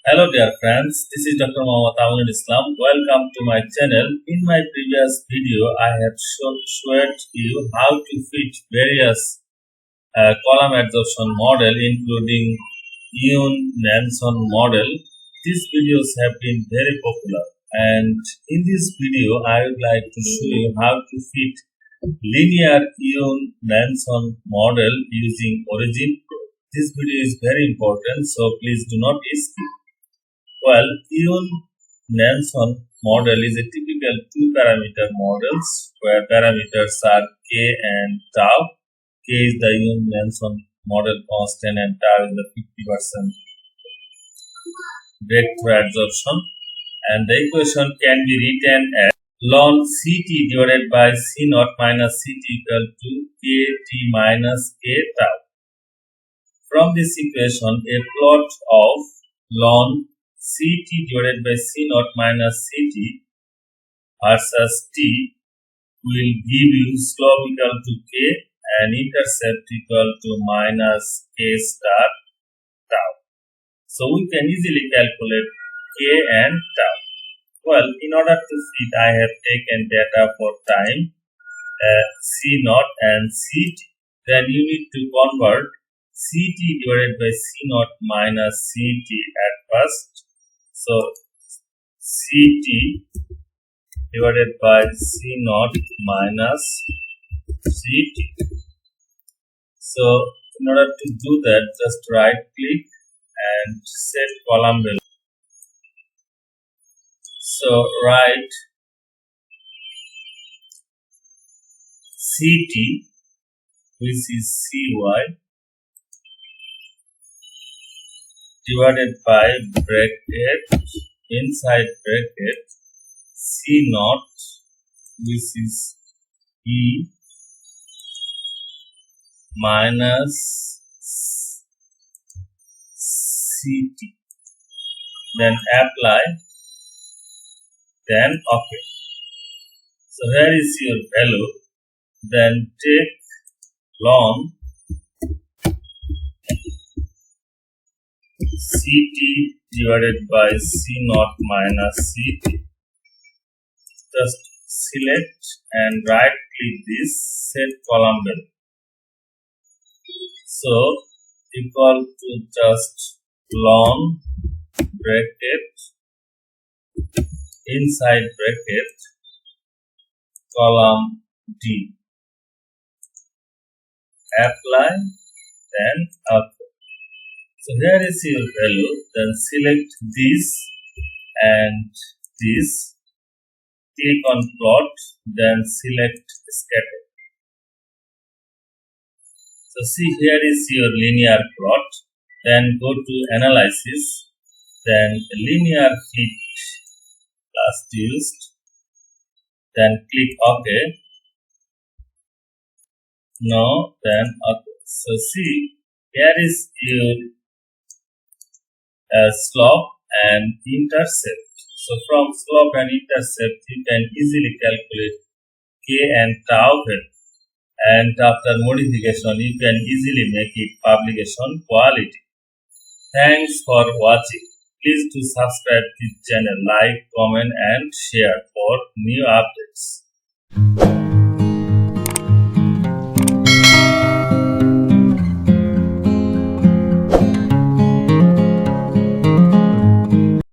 Hello dear friends, this is Dr. Mohammad Aminulchem. Welcome to my channel. In my previous video, I have showed you how to fit various column adsorption model including Yoon Nelson model. These videos have been very popular, and in this video I would like to show you how to fit linear Yoon Nelson model using originpro. This video is very important, so please do not skip. Well, Yoon Nelson model is a typical two-parameter models where parameters are k and tau. K is the Yoon Nelson model constant and tau is the 50% breakthrough adsorption. And the equation can be written as ln Ct divided by C naught minus Ct equal to Kt minus K tau. From this equation, a plot of ln Ct divided by C naught minus Ct versus T will give you slope equal to K and intercept equal to minus K star tau. So we can easily calculate K and tau. Well, in order to fit, I have taken data for time C naught and Ct. Then you need to convert Ct divided by C naught minus Ct at first. So Ct divided by C naught minus Ct. So in order to do that, just right click and set column value. So write Ct, which is Cy, divided by bracket, inside bracket, C naught, which is E, minus Ct. Then apply, then OK. So here is your value. Then take ln Ct divided by C naught minus Ct. Just select and right click this, set column value. So equal to just ln bracket, inside bracket, column D. Apply, then OK. So here is your value. Then select this and this. Click on plot. Then select scatter. So see, here is your linear plot. Then go to analysis. Then linear fit last used. Then click OK. No, then OK. So see, here is your slope and intercept. So from slope and intercept, you can easily calculate K and tau value. And after modification, you can easily make it publication quality. Thanks for watching. Please do subscribe this channel, like, comment and share for new updates.